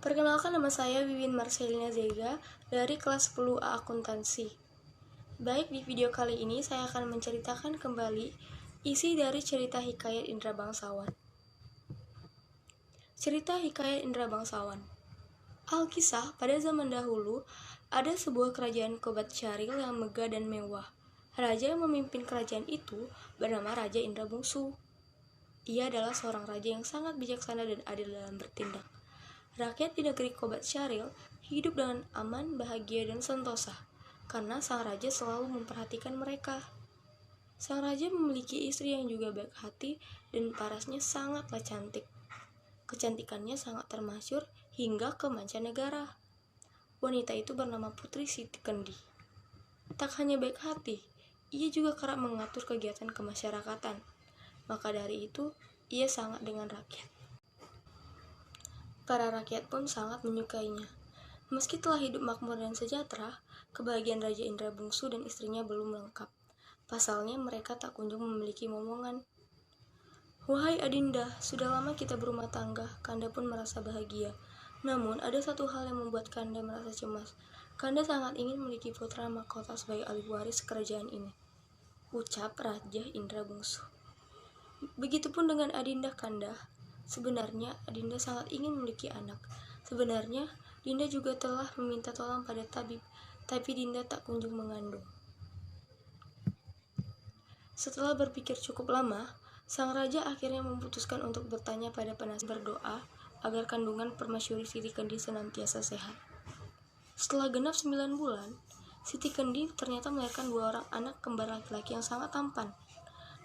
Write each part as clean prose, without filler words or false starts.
Perkenalkan, nama saya Wiwin Marcelina Zega dari kelas 10A Akuntansi. Baik, di video kali ini saya akan menceritakan kembali isi dari cerita hikayat Indra Bangsawan. Cerita hikayat Indra Bangsawan. Alkisah, pada zaman dahulu, ada sebuah kerajaan Kobat Syaril yang megah dan mewah. Raja yang memimpin kerajaan itu bernama Raja Indra Bungsu. Ia adalah seorang raja yang sangat bijaksana dan adil dalam bertindak. Rakyat di negeri Kobat Syaril hidup dengan aman, bahagia, dan sentosa, karena sang raja selalu memperhatikan mereka. Sang raja memiliki istri yang juga baik hati dan parasnya sangatlah cantik. Kecantikannya sangat termasyhur hingga ke mancanegara. Wanita itu bernama Putri Siti Kendi. Tak hanya baik hati, ia juga kerap mengatur kegiatan kemasyarakatan. Maka dari itu, ia sangat dengan rakyat. Para rakyat pun sangat menyukainya. Meski telah hidup makmur dan sejahtera, kebahagiaan Raja Indra Bungsu dan istrinya belum lengkap. Pasalnya mereka tak kunjung memiliki momongan. "Wahai Adinda, sudah lama kita berumah tangga, Kanda pun merasa bahagia. Namun ada satu hal yang membuat Kanda merasa cemas. Kanda sangat ingin memiliki putra mahkota sebagai ahli waris kerajaan ini," ucap Raja Indra Bungsu. "Begitupun dengan Adinda, Kanda. Sebenarnya Adinda sangat ingin memiliki anak. Sebenarnya Dinda juga telah meminta tolong pada tabib, tapi Dinda tak kunjung mengandung." Setelah berpikir cukup lama, sang raja akhirnya memutuskan untuk bertanya pada penasihat, berdoa agar kandungan permasyuri Siti Kendi senantiasa sehat. Setelah genap 9 bulan, Siti Kendi ternyata melahirkan 2 orang anak kembar laki-laki yang sangat tampan.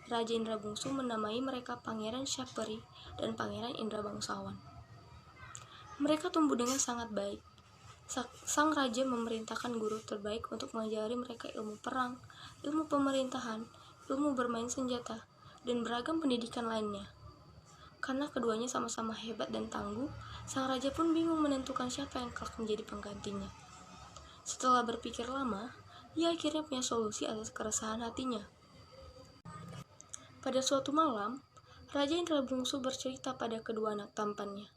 Raja Indra Bungsu menamai mereka Pangeran Syapari dan Pangeran Indra Bangsawan. Mereka tumbuh dengan sangat baik. Sang raja memerintahkan guru terbaik untuk mengajari mereka ilmu perang, ilmu pemerintahan, ilmu bermain senjata, dan beragam pendidikan lainnya. Karena keduanya sama-sama hebat dan tangguh, sang raja pun bingung menentukan siapa yang kelak menjadi penggantinya. Setelah berpikir lama, ia akhirnya punya solusi atas keresahan hatinya. Pada suatu malam, Raja Indra Bungsu bercerita pada kedua anak tampannya.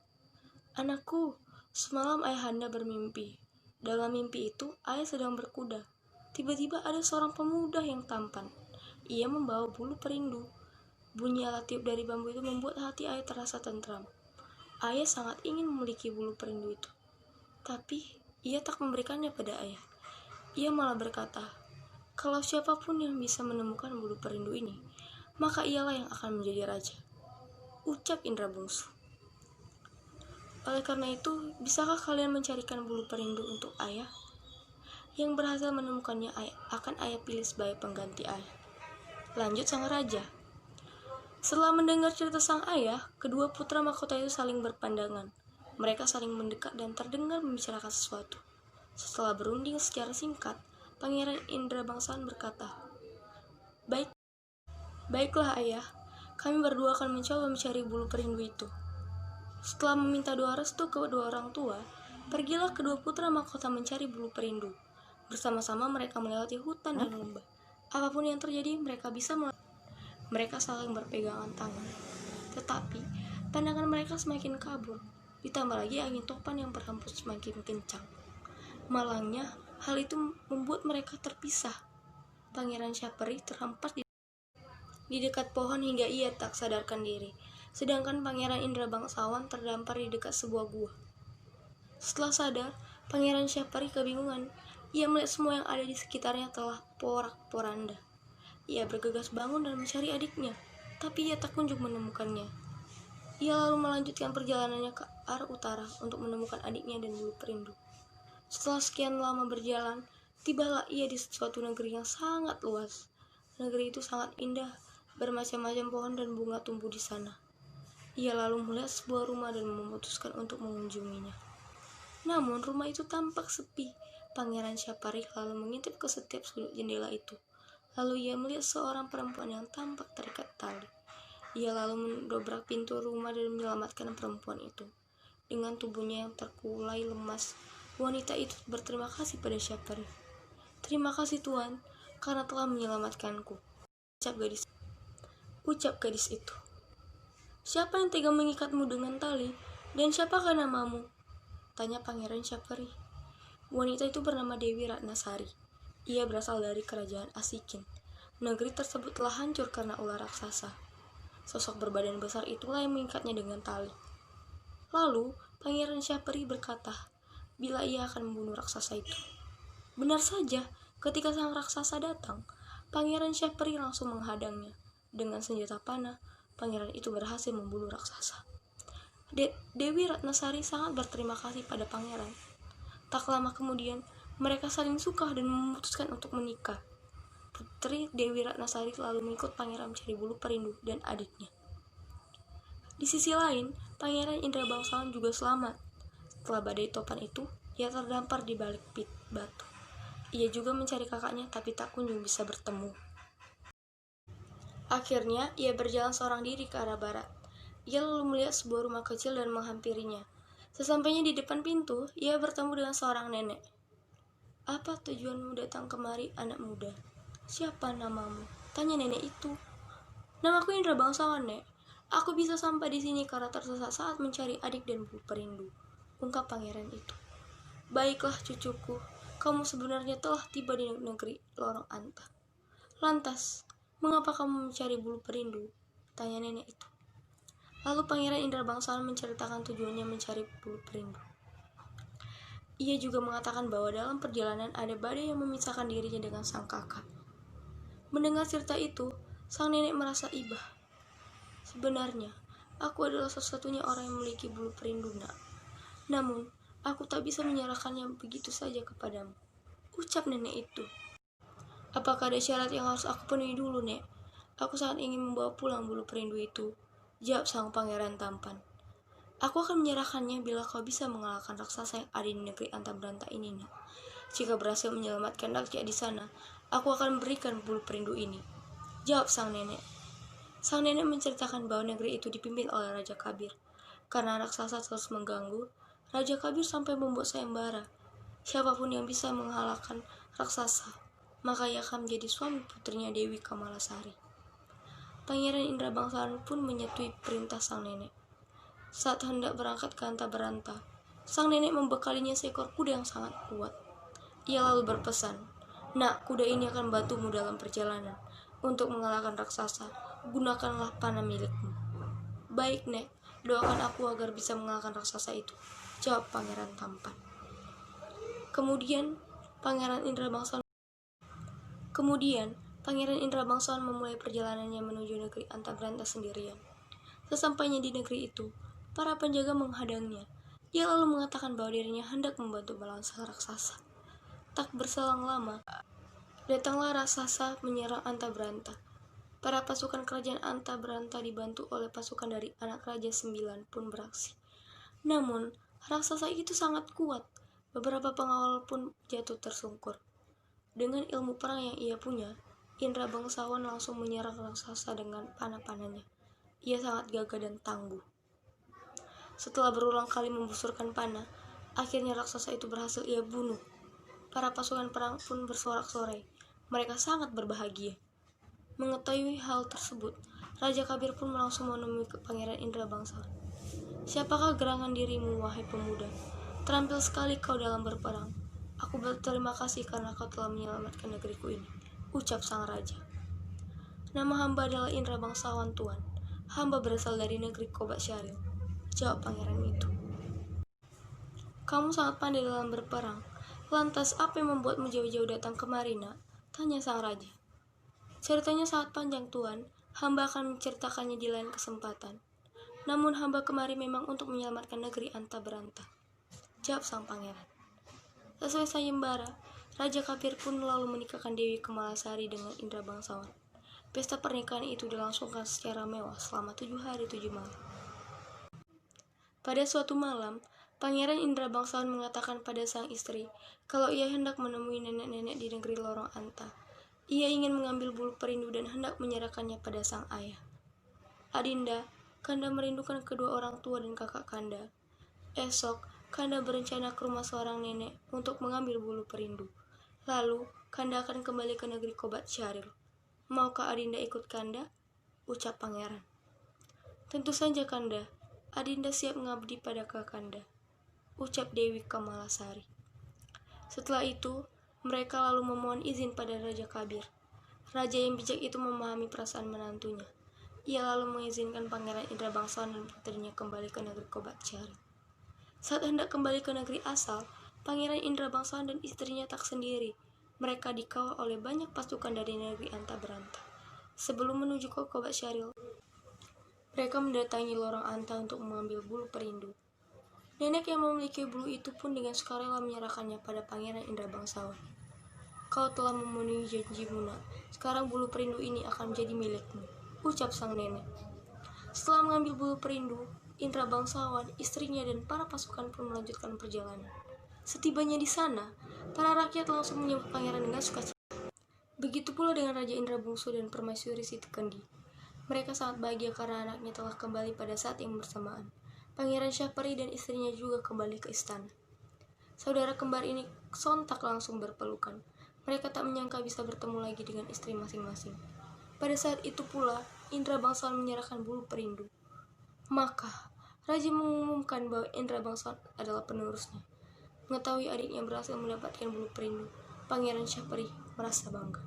"Anakku, semalam ayahanda bermimpi. Dalam mimpi itu, ayah sedang berkuda. Tiba-tiba ada seorang pemuda yang tampan. Ia membawa bulu perindu. Bunyi alat tiup dari bambu itu membuat hati ayah terasa tentram. Ayah sangat ingin memiliki bulu perindu itu. Tapi, ia tak memberikannya pada ayah. Ia malah berkata, kalau siapapun yang bisa menemukan bulu perindu ini, maka ialah yang akan menjadi raja," ucap Indra Bungsu. "Oleh karena itu, bisakah kalian mencarikan bulu perindu untuk ayah? Yang berhasil menemukannya akan ayah pilih sebagai pengganti ayah," lanjut sang raja. Setelah mendengar cerita sang ayah, kedua putra mahkota itu saling berpandangan. Mereka saling mendekat dan terdengar membicarakan sesuatu. Setelah berunding secara singkat, Pangeran Indra Bangsawan berkata, Baiklah ayah, kami berdua akan mencoba mencari bulu perindu itu." Setelah meminta doa restu kedua orang tua, pergilah kedua putra mahkota mencari bulu perindu. Bersama-sama mereka melewati hutan dan lembah. Apapun yang terjadi, mereka saling berpegangan tangan. Tetapi, pandangan mereka semakin kabur. Ditambah lagi angin topan yang berhembus semakin kencang. Malangnya, hal itu membuat mereka terpisah. Pangeran Syapari terhempas di dekat pohon hingga ia tak sadarkan diri, sedangkan Pangeran Indra Bangsawan terdampar di dekat sebuah gua. Setelah sadar, Pangeran Syapari kebingungan. Ia melihat semua yang ada di sekitarnya telah porak-poranda. Ia bergegas bangun dan mencari adiknya, tapi ia tak kunjung menemukannya. Ia lalu melanjutkan perjalanannya ke arah utara untuk menemukan adiknya dan bulu perindu. Setelah sekian lama berjalan, tibalah ia di suatu negeri yang sangat luas. Negeri itu sangat indah, bermacam-macam pohon dan bunga tumbuh di sana. Ia lalu melihat sebuah rumah dan memutuskan untuk mengunjunginya. Namun rumah itu tampak sepi. Pangeran Syapari lalu mengintip ke setiap sudut jendela itu. Lalu ia melihat seorang perempuan yang tampak terikat tali. Ia lalu mendobrak pintu rumah dan menyelamatkan perempuan itu. Dengan tubuhnya yang terkulai lemas, wanita itu berterima kasih pada Syapari. "Terima kasih Tuan, karena telah menyelamatkanku," ucap gadis itu. "Siapa yang tega mengikatmu dengan tali, dan siapakah namamu?" Tanya Pangeran Syapari. Wanita itu bernama Dewi Ratnasari. Ia berasal dari kerajaan Asikin. Negeri tersebut telah hancur karena ular raksasa. Sosok berbadan besar itulah yang mengikatnya dengan tali. Lalu, Pangeran Syapari berkata, bila ia akan membunuh raksasa itu. Benar saja, ketika sang raksasa datang, Pangeran Syapari langsung menghadangnya. Dengan senjata panah, pangeran itu berhasil membunuh raksasa. Dewi Ratnasari sangat berterima kasih pada pangeran. Tak lama kemudian, mereka saling suka dan memutuskan untuk menikah. Putri Dewi Ratnasari lalu mengikut pangeran mencari bulu perindu dan adiknya. Di sisi lain, Pangeran Indra Bangsawan juga selamat. Setelah badai topan itu, ia terdampar di balik pit batu. Ia juga mencari kakaknya tapi tak kunjung bisa bertemu. Akhirnya, ia berjalan seorang diri ke arah barat. Ia lalu melihat sebuah rumah kecil dan menghampirinya. Sesampainya di depan pintu, ia bertemu dengan seorang nenek. Apa tujuanmu datang kemari, anak muda? Siapa namamu? Tanya nenek itu. Namaku Indra Bangsawan, Nek. Aku bisa sampai di sini karena tersesat saat mencari adik dan bulu perindu, ungkap pangeran itu. Baiklah cucuku, kamu sebenarnya telah tiba di negeri Lorong Anta. Lantas, mengapa kamu mencari bulu perindu? Tanya nenek itu. Lalu Pangeran Indra Bangsawan menceritakan tujuannya mencari bulu perindu. Ia juga mengatakan bahwa dalam perjalanan ada badai yang memisahkan dirinya dengan sang kakak. Mendengar cerita itu, sang nenek merasa iba. Sebenarnya, aku adalah satu-satunya orang yang memiliki bulu perindu, Nak. Namun, aku tak bisa menyerahkannya begitu saja kepadamu, ucap nenek itu. Apakah ada syarat yang harus aku penuhi dulu, Nek? Aku sangat ingin membawa pulang bulu perindu itu, jawab sang pangeran tampan. Aku akan menyerahkannya bila kau bisa mengalahkan raksasa yang ada di negeri Antabranta ini, Nak. Jika berhasil menyelamatkan rakyat di sana, aku akan memberikan bulu perindu ini, jawab sang nenek. Sang nenek menceritakan bahwa negeri itu dipimpin oleh Raja Kabir. Karena raksasa terus mengganggu, Raja Kabir sampai membuat sayembara. Siapapun yang bisa mengalahkan raksasa, maka ia akan menjadi suami putrinya Dewi Kamalasari. Pangeran Indra Bangsawan pun menyetujui perintah sang nenek. Saat hendak berangkat ke Antabranta, sang nenek membekalinya seekor kuda yang sangat kuat. Ia lalu berpesan, Nak, kuda ini akan membantumu dalam perjalanan. Untuk mengalahkan raksasa, gunakanlah panah milikmu. Baik, Nek, doakan aku agar bisa mengalahkan raksasa itu, jawab pangeran tampan. Kemudian, Pangeran Indra Bangsawan memulai perjalanannya menuju negeri Antabranta sendirian. Sesampainya di negeri itu, para penjaga menghadangnya. Ia lalu mengatakan bahwa dirinya hendak membantu melawan sang raksasa. Tak berselang lama, datanglah raksasa menyerang Antabranta. Para pasukan kerajaan Antabranta dibantu oleh pasukan dari anak Raja 9 pun beraksi. Namun, raksasa itu sangat kuat. Beberapa pengawal pun jatuh tersungkur. Dengan ilmu perang yang ia punya, Indra Bangsawan langsung menyerang raksasa dengan panah-panahnya. Ia sangat gagah dan tangguh. Setelah berulang kali membusurkan panah, akhirnya raksasa itu berhasil ia bunuh. Para pasukan perang pun bersorak-sorai. Mereka sangat berbahagia. Mengetahui hal tersebut, Raja Kabir pun langsung menemui Pangeran Indra Bangsawan. Siapakah gerangan dirimu, wahai pemuda? Terampil sekali kau dalam berperang. Aku berterima kasih karena kau telah menyelamatkan negeriku ini, ucap sang raja. Nama hamba adalah Indra Bangsawan, Tuan. Hamba berasal dari negeri Kobat Syaril, jawab pangeran itu. Kamu sangat pandai dalam berperang. Lantas apa yang membuatmu jauh-jauh datang kemari, Nak? Tanya sang raja. Ceritanya sangat panjang, Tuan. Hamba akan menceritakannya di lain kesempatan. Namun hamba kemari memang untuk menyelamatkan negeri Antabranta, jawab sang pangeran. Sesuai sayembara, Raja Kabir pun lalu menikahkan Dewi Kamalasari dengan Indra Bangsawan. Pesta pernikahan itu dilangsungkan secara mewah selama 7 hari 7 malam. Pada suatu malam, Pangeran Indra Bangsawan mengatakan pada sang istri kalau ia hendak menemui nenek-nenek di negeri Lorong Anta. Ia ingin mengambil bulu perindu dan hendak menyerahkannya pada sang ayah. Adinda, Kanda merindukan kedua orang tua dan kakak Kanda. Esok, Kanda berencana ke rumah seorang nenek untuk mengambil bulu perindu. Lalu, Kanda akan kembali ke negeri Kobat Syaril. Maukah Adinda ikut Kanda? Ucap pangeran. Tentu saja, Kanda. Adinda siap mengabdi pada Kakanda. ucap Dewi Kamalasari. Setelah itu, mereka lalu memohon izin pada Raja Kabir. Raja yang bijak itu memahami perasaan menantunya. Ia lalu mengizinkan Pangeran Indra Bangsawan dan putrinya kembali ke negeri Kobatsyari. Saat hendak kembali ke negeri asal, Pangeran Indra Bangsawan dan istrinya tak sendiri. Mereka dikawal oleh banyak pasukan dari negeri Anta Beranta. Sebelum menuju ke Kobatsyari, mereka mendatangi lorong Anta untuk mengambil bulu perindu. Nenek yang memiliki bulu itu pun dengan sukarela menyerahkannya pada Pangeran Indra Bangsawan. Kau telah memenuhi janjimu, nak. Sekarang bulu perindu ini akan menjadi milikmu, ucap sang nenek. Setelah mengambil bulu perindu, Indra Bangsawan, istrinya, dan para pasukan pun melanjutkan perjalanan. Setibanya di sana, para rakyat langsung menyambut pangeran dengan sukacita. Begitu pula dengan Raja Indra Bungsu dan Permaisuri Siti Kendi. Mereka sangat bahagia karena anaknya telah kembali pada saat yang bersamaan. Pangeran Syahperi dan istrinya juga kembali ke istana. Saudara kembar ini sontak langsung berpelukan. Mereka tak menyangka bisa bertemu lagi dengan istri masing-masing. Pada saat itu pula, Indra Bangsawan menyerahkan bulu perindu. Maka, Raja mengumumkan bahwa Indra Bangsawan adalah penerusnya. Mengetahui adiknya berhasil mendapatkan bulu perindu, Pangeran Syahperi merasa bangga.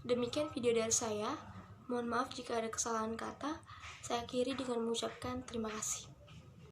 Demikian video dari saya. Mohon maaf jika ada kesalahan kata. Saya akhiri dengan mengucapkan terima kasih.